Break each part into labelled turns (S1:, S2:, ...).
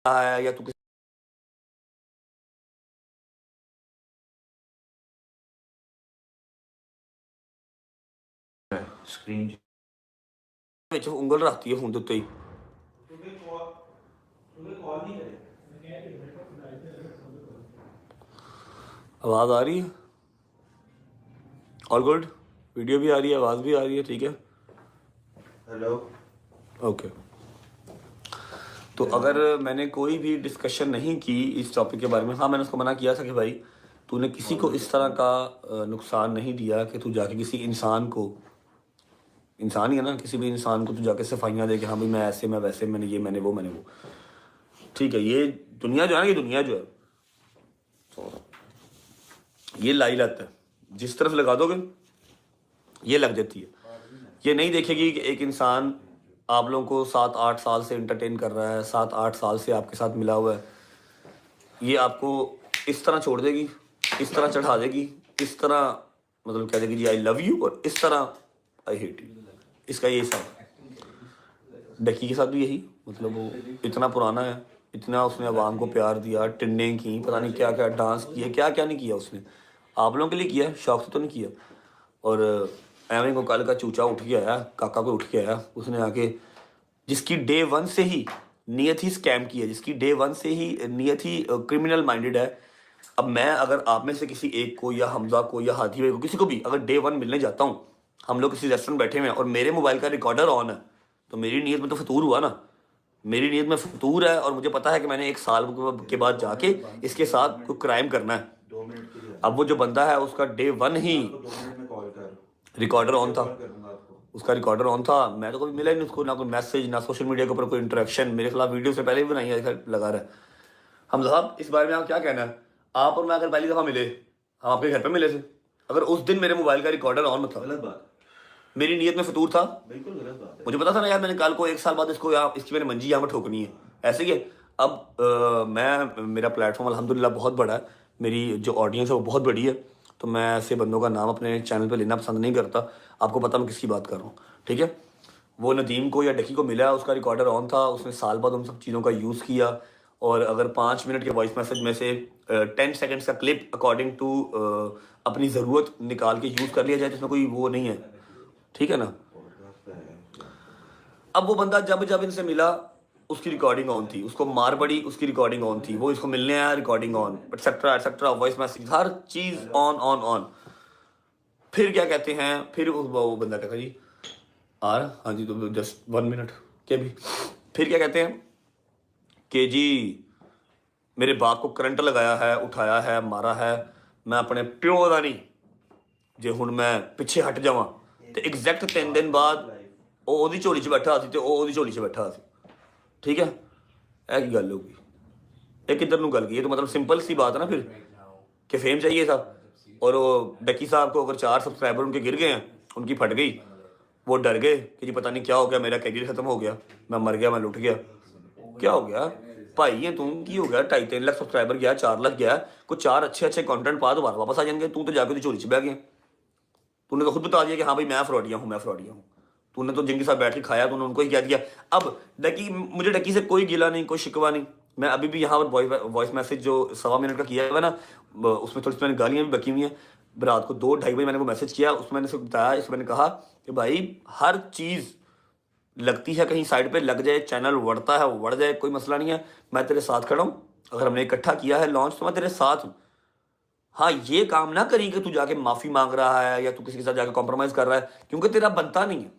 S1: है या तू
S2: स्क्रीन
S1: ਵਿੱਚ ਉਂਗਲ ਰੱਖਤੀ ਹੈ ਫੋਨ ਦੇ ਉੱਤੇ ਹੀ। आवाज़ आ रही है? All good? वीडियो भी आ रही है, आवाज़ भी आ रही है, ठीक है।
S2: Hello
S1: okay. तो अगर मैंने कोई भी डिस्कशन नहीं की इस टॉपिक के बारे में, हाँ मैंने उसको मना किया था कि भाई तूने किसी को इस तरह का नुकसान नहीं दिया कि तू जाके किसी इंसान को, इंसान ही है ना, किसी भी इंसान को तू जाके सफाइयाँ दे कि हाँ भाई मैं ऐसे मैं वैसे मैंने ये मैंने वो। ठीक है, ये दुनिया जो है ना, ये दुनिया जो है ये लाई लत है, जिस तरफ लगा दोगे ये लग जाती है। ये नहीं देखेगी कि एक इंसान आप लोगों को 7-8 साल से एंटरटेन कर रहा है, 7-8 साल से आपके साथ मिला हुआ है, ये आपको इस तरह छोड़ देगी, इस तरह चढ़ा देगी, इस तरह मतलब कह देगी जी आई लव यू, और इस तरह आई हेट यू। इसका ये हिसाब डकी के साथ भी यही, मतलब वो इतना पुराना है, इतना उसने आवाम को प्यार दिया, टिन्ने की पता नहीं क्या क्या डांस किए, क्या क्या नहीं किया उसने, आप लोगों के लिए किया, शौक से तो नहीं किया। और एवं को कल का चूचा उठ के आया, काका को उठ के आया, उसने आके जिसकी डे 1 से ही नीयत ही स्कैम की है, जिसकी डे 1 से ही नीयत ही क्रिमिनल माइंडेड है। अब मैं अगर आप में से किसी एक को या हमजा को या हाथी भाई को किसी को भी अगर डे 1 मिलने जाता हूँ, हम लोग किसी रेस्टोरेंट बैठे हुए हैं और मेरे मोबाइल का रिकॉर्डर ऑन है, तो मेरी नीयत में तो फतूर हुआ ना, मेरी नीयत में फतूर है, और मुझे पता है कि मैंने 1 साल के बाद जाके इसके साथ कोई क्राइम करना है।
S2: 2 मिनट के लिए
S1: अब वो जो बंदा है उसका डे 1 ही
S2: 2 मिनट में कॉल कर
S1: रिकॉर्डर ऑन था,
S2: कॉल करूंगा आपको।
S1: उसका रिकॉर्डर ऑन था। मैं तो कभी मिला ही नहीं उसको, ना कोई मैसेज, ना सोशल मीडिया के ऊपर कोई इंटरेक्शन, मेरे खिलाफ वीडियो से पहले भी बनाई है, लगा रहा है। हम साहब इस बारे में आप क्या कहना है? आप और मैं अगर पहली दफ़ा मिले, हम आपके घर पे मिले थे, अगर उस दिन मेरे मोबाइल का रिकॉर्डर ऑन था,
S2: गलत बात,
S1: मेरी नीयत में फतूर था,
S2: बिल्कुल गलत बात है।
S1: मुझे पता था ना यार मैंने कल को 1 साल बाद इसको यहाँ इसकी मैंने मंजी यहाँ पर ठोकनी है, ऐसे ही है। अब मैं मेरा प्लेटफॉर्म अल्हम्दुलिल्लाह बहुत बड़ा है, मेरी जो ऑडियंस है वो बहुत बड़ी है, तो मैं ऐसे बंदों का नाम अपने चैनल पे लेना पसंद नहीं करता। आपको पता मैं किसकी बात कर रहा हूँ, ठीक है। वो नदीम को या डकी को मिला, उसका रिकॉर्डर ऑन था, उसने साल बाद उन सब चीज़ों का यूज़ किया, और अगर 5 मिनट के वॉइस मैसेज में से 10 सेकेंड्स का क्लिप अकॉर्डिंग टू अपनी ज़रूरत निकाल के यूज़ कर लिया जाए, तो इसमें कोई वो नहीं है, ठीक है ना। अब वो बंदा जब जब इनसे मिला उसकी रिकॉर्डिंग ऑन थी, उसको मार पड़ी उसकी रिकॉर्डिंग ऑन थी, वो इसको मिलने आया recording on, etcetera etcetera, voice message her cheese on on on. फिर क्या कहते हैं, फिर वो बंदा कहता जी आ रहा, हाँ जी तो जस्ट 1 मिनट के भी। फिर क्या कहते हैं कि जी मेरे बाप को करंट लगाया है, उठाया है, मारा है, मैं अपने प्यो का नहीं, जे हुण मैं पिछे हट जावां तो एग्जैक्ट 3 दिन बाद ਉਹ ਉਹਦੀ ਝੋਲੀ 'ਚ ਬੈਠਾ ਸੀ ਤੇ ਉਹ ਉਹਦੀ ਝੋਲੀ 'ਚ ਬੈਠਾ ਸੀ, ठीक है। ਇਹ ਕੀ ਗੱਲ होगी, ये किधर ਨੂੰ गल गई, ये तो मतलब सिंपल सी बात है ना फिर, कि फेम चाहिए था। और वो डक्की साहब को अगर 4 सब्सक्राइबर उनके गिर गए हैं, उनकी फट गई, वो डर गए कि जी पता नहीं क्या हो गया, मेरा कैरियर खत्म हो गया, मैं मर गया, मैं लुट गया। क्या हो गया भाई, ये तू की हो गया, 2.5-3 लाख सब्सक्राइबर गया, 4 लाख गया, कुछ 4 अच्छे अच्छे कंटेंट पा दोबारा वापस आ जाएंगे, तू तो जाके चोरी च बह गया। तूने तो खुद बता दिया कि हाँ भाई मैं फ्रॉडिया हूँ, मैं फ्रॉडिया हूँ, तूने तो जिनके साथ बैठ के खाया, तूने उनको ही कह दिया। अब डकी, मुझे डकी से कोई गिला नहीं, कोई शिकवा नहीं, मैं अभी भी यहाँ पर वॉइस मैसेज जो 1.25 मिनट का किया है ना, उसमें थोड़ी सी मैंने गालियाँ भी बकी हुई हैं। रात को 2-2:30 बजे मैंने वो मैसेज किया, उसमें मैंने उसको बताया, इसमें मैंने कहा कि भाई हर चीज़ लगती है कहीं साइड पे लग जाए, चैनल बढ़ता है वो बढ़ जाए, कोई मसला नहीं है, मैं तेरे साथ खड़ा हूँ, अगर हमने इकट्ठा किया है लॉन्च तो मैं तेरे साथ हूँ। हाँ ये काम ना करी कि तू जाके माफ़ी मांग रहा है या तू किसी के साथ जाके कॉम्प्रोमाइज़ कर रहा है, क्योंकि तेरा बनता नहीं है,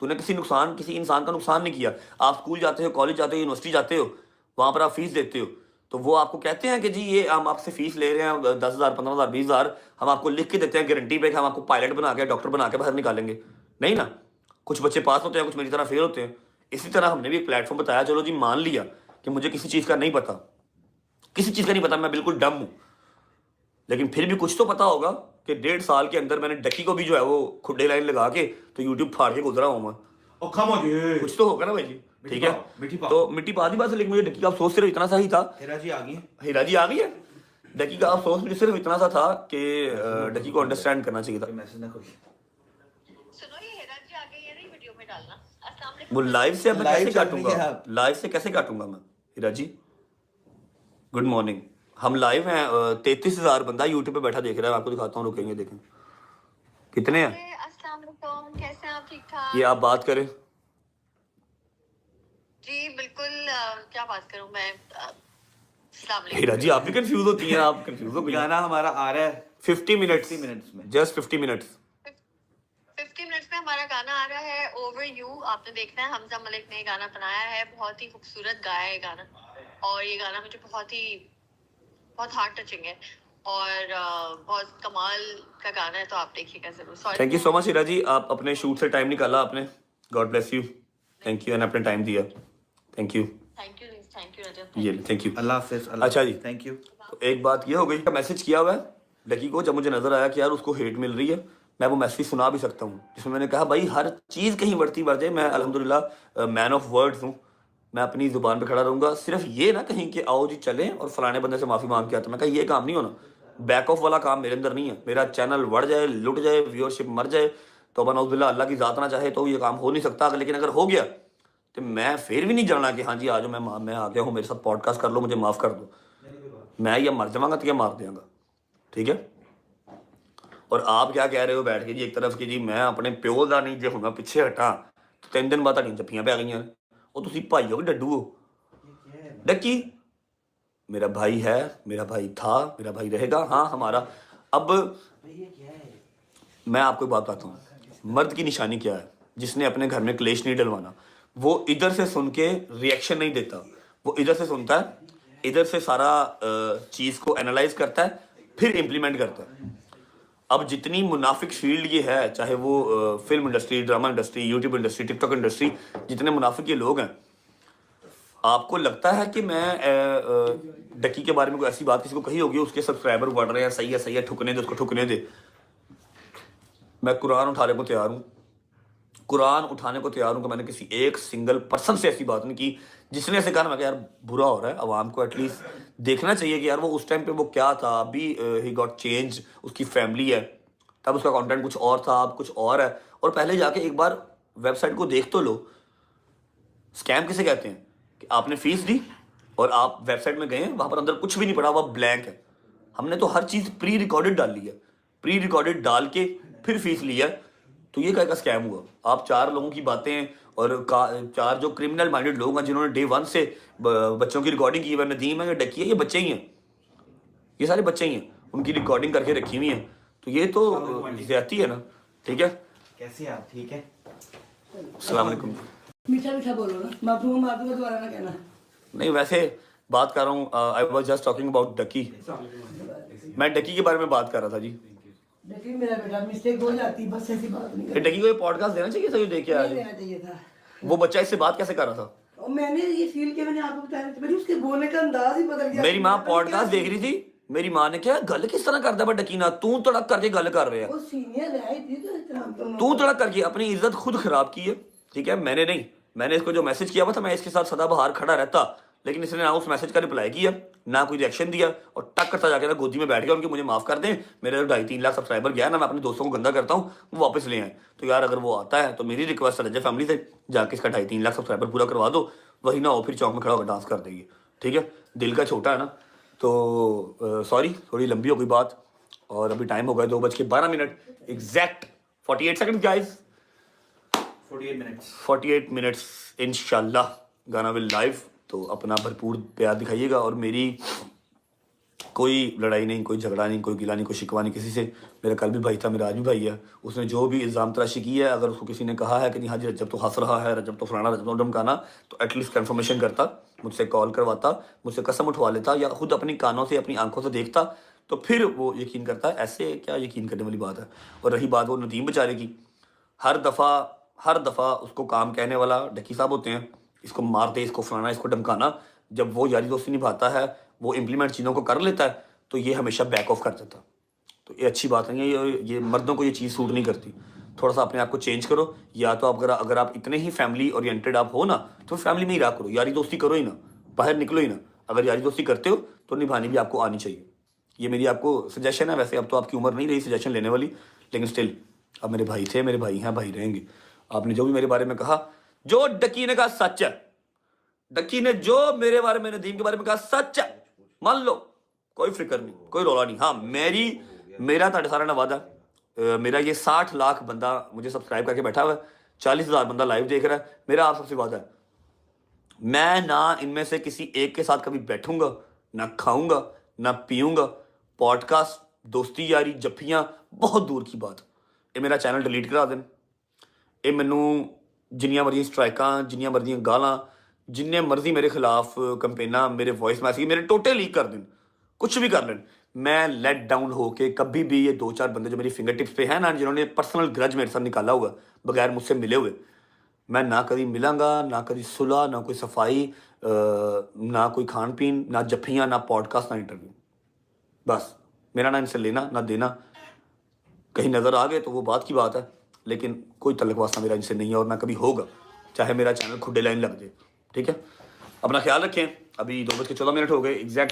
S1: तूने किसी इंसान का नुकसान नहीं किया। आप स्कूल जाते हो, कॉलेज जाते हो, यूनिवर्सिटी जाते हो, वहाँ पर आप फीस देते हो, तो वो आपको कहते हैं कि जी ये हम आपसे फीस ले रहे हैं 10,000, 15,000, 20,000, हम आपको लिख के देते हैं गारंटी पे कि हम आपको पायलट बना के, डॉक्टर बना के बाहर निकालेंगे। नहीं ना, कुछ बच्चे पास होते हैं, कुछ मेरी तरह फेल होते हैं। इसी तरह हमने भी एक प्लेटफॉर्म बताया, चलो जी मान लिया कि मुझे किसी चीज़ का नहीं पता, किसी चीज़ का नहीं पता, मैं बिल्कुल डम हूँ, लेकिन फिर भी कुछ तो पता होगा कि 1.5 साल के अंदर मैंने डकी को भी जो है वो खुडे लाइन लगा के तो यूट्यूब फाड़ के गुजरा हूँ मैं,
S2: ओ कम हो गए,
S1: कुछ तो होगा ना भाई जी, ठीक है।
S2: मिट्टी पाओ।
S1: तो मिट्टी पा दी बात, लेकिन मुझे डकी का अफसोस सिर्फ इतना सा ही था,
S2: हीरा जी आ गई है।
S1: हीरा जी आ गई है, डकी का अफसोस मुझे सिर्फ इतना सा था कि डकी को अंडरस्टैंड करना चाहिए था।
S2: मैसेज ना करो,
S3: सुनो ये हेरा जी आ गई है, नहीं वीडियो में डालना। अस्सलाम
S1: वो
S3: वालेकुम।
S1: लाइव से अब मैं
S2: लाइव
S1: कैसे
S2: चल रही है
S1: काटूंगा,
S2: आप।
S1: लाइव से कैसे काटूंगा मैं हीरा जी? Good morning. हम लाइव हैं, 33,000 बंदा यूट्यूब पे बैठा देख रहा है। आपको दिखाता हूँ, रुकेंगे देखें कितने हैं।
S3: अरे, अस्सलाम वालेकुम, कैसे हैं आप? ठीक ठाक?
S1: ये आप बात करें।
S3: जी बिल्कुल। क्या बात करूं मैं? अस्सलाम
S1: हीरा
S3: वालेकुम।
S1: जी आप भी कंफ्यूज होती हैं, आप कंफ्यूज हो गई।
S2: गाना हमारा आ रहा है
S1: 50 मिनट्स
S2: 50 मिनट्स में।
S1: जस्ट 50 मिनट्स
S3: 50 मिनट्स में हमारा गाना आ रहा है, ओवर यू। आपने देखना है, हमजा मलिक ने ये गाना बनाया है, बहुत ही खूबसूरत गाया है ये गाना। और ये गाना मुझे बहुत हार्ट टचिंग है और बहुत कमाल का गाना है, तो आप देखिएगा जरूर। Sorry.
S1: Thank you so much Heera ji, आप अपने शूट से टाइम निकाला आपने। God bless you. Thank you, and अपने टाइम दिया। Thank you.
S3: Thank you Rajab.
S1: ये थैंक यू।
S2: अल्लाह हाफिज।
S1: अच्छा जी।
S2: Thank you.
S1: तो एक बात ये हो गई, मैसेज किया हुआ है लकी को। जब मुझे नजर आया कि यार उसको हेट मिल रही है, मैं वो मैसेज सुना भी सकता हूँ, जिसमें मैंने कहा भाई हर चीज़ कहीं बढ़ती बढ़ जाए, मैं अल्हम्दुलिल्लाह मैन ऑफ वर्ड्स हूँ, मैं अपनी जुबान पे खड़ा रहूंगा। सिर्फ ये ना कहीं कि आओ जी चलें और फलाने बंदे से माफ़ी मांग के आता। मैं कहा ये काम नहीं होना, बैक ऑफ वाला काम मेरे अंदर नहीं है। मेरा चैनल बढ़ जाए, लुट जाए, व्यूअरशिप मर जाए, तो बनौजुबिल्ला अल्लाह की ज़ात ना चाहे तो ये काम हो नहीं सकता। लेकिन अगर हो गया तो मैं फिर भी नहीं जानना कि हाँ जी आ जाओ, मैं आ गया हूँ, मेरे साथ पॉडकास्ट कर लो, मुझे माफ़ कर दो। मैं या मर जाऊंगा तो या मार देंगा, ठीक है। और आप क्या कह रहे हो बैठ के जी एक तरफ कि जी मैं अपने प्यो का नहीं, जो हूँ मैं पीछे हटा तो 3 दिन बाद ਤੁਹਾਡੀਆਂ जप्फियां पै गई। वो तुम भाई हो कि डड्डू हो? डक्की मेरा भाई है, मेरा भाई था, मेरा भाई रहेगा। हाँ हमारा। अब मैं आपको एक बात बताता हूँ, मर्द की निशानी क्या है? जिसने अपने घर में क्लेश नहीं डलवाना। वो इधर से सुन के रिएक्शन नहीं देता, वो इधर से सुनता है, इधर से सारा चीज़ को एनालाइज करता है, फिर इम्प्लीमेंट करता है। अब जितनी मुनाफिक फील्ड ये है, चाहे वो film industry, drama industry, YouTube industry, TikTok industry, जितने मुनाफिक ये लोग हैं, आपको लगता है कि मैं डक्की के बारे में कोई ऐसी बात किसी को कही होगी, उसके सब्सक्राइबर बढ़ रहे हैं, सही है, ठुकने दे उसको, ठुकने दे। मैं कुरान उठाने को तैयार हूँ, कुरान उठाने को तैयार हूँ कि मैंने किसी एक सिंगल पर्सन से ऐसी बात नहीं की जिसने ऐसे कहा। मैं कहा यार बुरा हो रहा है, अवाम को एटलीस्ट देखना चाहिए कि यार वो उस टाइम पे वो क्या था। अभी ही गॉट चेंज, उसकी फैमिली है, तब उसका कंटेंट कुछ और था, अब कुछ और है। और पहले जाके एक बार वेबसाइट को देख तो लो। स्कैम किसे कहते हैं कि आपने फीस दी और आप वेबसाइट में गए, वहां पर अंदर कुछ भी नहीं पड़ा, वह ब्लैंक है। हमने तो हर चीज़ प्री रिकॉर्डेड डाल ली है, प्री रिकॉर्डेड डाल के फिर फीस ली है। तो ये क्या स्कैम हुआ? आप 4 लोगों की बातें और 4 जो क्रिमिनल माइंडेड लोग हैं जिन्होंने डे 1 से बच्चों की रिकॉर्डिंग की है, नदीम है, डकी है, ये बच्चे ही हैं, ये सारे बच्चे ही हैं, उनकी रिकॉर्डिंग करके रखी हुई है। तो ये तो ज्यादती है ना, ठीक है।
S2: कैसे आप? ठीक है।
S1: अस्सलाम वालेकुम।
S4: मीठा मीठा बोलो ना, माफी मार दूंगा, दोबारा ना कहना।
S1: नहीं वैसे बात कर रहा हूँ, I was just talking about Ducky. मैं डकी के बारे में बात कर रहा था जी।
S4: देखिए मेरा बेटा, मिस्टेक हो जाती, बस ऐसी बात नहीं
S1: ये डकी को ये पॉडकास्ट देना चाहिए था, जो देख के
S4: नहीं
S1: आया।
S4: देना चाहिए था।
S1: वो बच्चा इससे बात कैसे कर रहा था?
S4: और मैंने ये फील किया, मैंने आपको बताया था, मेरी उसके बोलने का अंदाज ही बदल गया।
S1: मेरी माँ पॉडकास्ट देख रही थी, मेरी माँ ने क्या गल किस तरह करता है डकी ना, तू तड़क करके गल कर रहे हैं,
S4: वो सीनियर है थी तो इतना तो
S1: तू तड़क करके अपनी इज्जत खुद खराब की है, ठीक है। मैंने नहीं, मैंने इसको जो मैसेज किया हुआ था, मैं इसके साथ सदाबहार खड़ा रहता, लेकिन इसने ना उस मैसेज का रिप्लाई किया, ना कोई रिएक्शन दिया, और टक करता जाके ना गोदी में बैठ गया उनके, मुझे माफ कर दें, मेरे 2.5-3 लाख सब्सक्राइबर गया ना, मैं अपने दोस्तों को गंदा करता हूँ, वो वापस ले आए। तो यार अगर वो आता है तो मेरी रिक्वेस्ट है रजब फैमिली से, जाके इसका 2.5-3 लाख सब्सक्राइबर पूरा करवा दो, वही ना हो फिर चौक में खड़ा होकर डांस कर देगी, ठीक है। दिल का छोटा है ना, तो सॉरी थोड़ी लंबी हो गई बात, और अभी टाइम हो गया 2:12 एग्जैक्ट 48 सेकंड गाइस, 48 मिनट्स इंशाल्लाह गाना विल लाइव। तो अपना भरपूर प्यार दिखाइएगा, और मेरी कोई लड़ाई नहीं, कोई झगड़ा नहीं, कोई गिला नहीं, कोई शिकवा नहीं किसी से। मेरा कल भी भाई था, मेरा आज भी भाई है। उसने जो भी इल्ज़ाम तराशी की है, अगर उसको किसी ने कहा है कि नहीं हाँ जी रजब तो हंस रहा है, रजब तो फलाना, रजब तो धमकाना, तो एटलीस्ट कंफर्मेशन करता, मुझसे कॉल करवाता, मुझसे कसम उठवा लेता, या खुद अपनी कानों से अपनी आंखों से देखता, तो फिर वो यकीन करता है। ऐसे क्या यकीन करने वाली बात है। और रही बात वो नदीम बेचारे की, हर दफ़ा उसको काम कहने वाला डकी साहब होते हैं, इसको मारते, इसको फलाना, इसको धमकाना। जब वो यारी दोस्ती निभाता है, वो इम्प्लीमेंट चीज़ों को कर लेता है, तो ये हमेशा बैक ऑफ कर देता। तो ये अच्छी बात नहीं है, ये मर्दों को ये चीज़ सूट नहीं करती। थोड़ा सा अपने आप को चेंज करो, या तो अगर आप इतने ही फैमिली ओरिएंटेड आप हो ना, तो फैमिली में ही रहा करो, यारी दोस्ती करो ही ना, बाहर निकलो ही ना। अगर यारी दोस्ती करते हो तो निभानी भी आपको आनी चाहिए। ये मेरी आपको सजेशन है। वैसे अब तो आपकी उम्र नहीं रही सजेशन लेने वाली, लेकिन स्टिल अब मेरे भाई थे, मेरे भाई हैं, भाई रहेंगे। आपने जो भी मेरे बारे में कहा, जो डकी ने कहा सच है, डकी ने जो मेरे बारे में, नदीम के बारे में कहा सच है, मान लो कोई फिक्र नहीं, कोई रौला नहीं। हाँ मेरा ਤੁਹਾਡੇ ਸਾਰਿਆਂ ਨਾਲ वादा है, मेरा ये 60 लाख बंदा मुझे सब्सक्राइब करके बैठा हुआ है, 40,000 बंदा लाइव देख रहा है, मेरा आप सबसे वादा है मैं ना इनमें से किसी एक के साथ कभी बैठूंगा, ना खाऊंगा, ना पीऊंगा। पॉडकास्ट, दोस्ती यारी, जफ्फियाँ बहुत दूर की बात। ये मेरा चैनल डिलीट करा देन, ये मैनू जिन्नियां मर्जी स्ट्राइकां, जिन्नियां मर्जी गालां, जिन्ने मर्जी मेरे खिलाफ कंपेना, मेरे वॉइस मैसेज मेरे टोटे लीक कर दें, कुछ भी कर लें, मैं लेट डाउन होके कभी भी ये 2-4 बंदे जो मेरी फिंगर टिप्स पे हैं ना, जिन्होंने पर्सनल ग्रज मेरे साथ निकाला हुआ बगैर मुझसे मिले हुए, मैं ना कभी मिलांगा, ना कभी सुलह, ना कोई सफाई, ना कोई खान पीन, ना जफ्फियाँ, ना पॉडकास्ट, ना इंटरव्यू। बस मेरा ना इनसे लेना ना देना। कहीं नज़र आ गए तो वो बात की बात है, लेकिन कोई तल्लक वास्ता मेरा इनसे नहीं है और ना कभी होगा, चाहे मेरा चैनल खुडे लाइन लग जाए। ठीक है, अपना ख्याल रखें। अभी 2:14 हो गए एग्जैक्ट।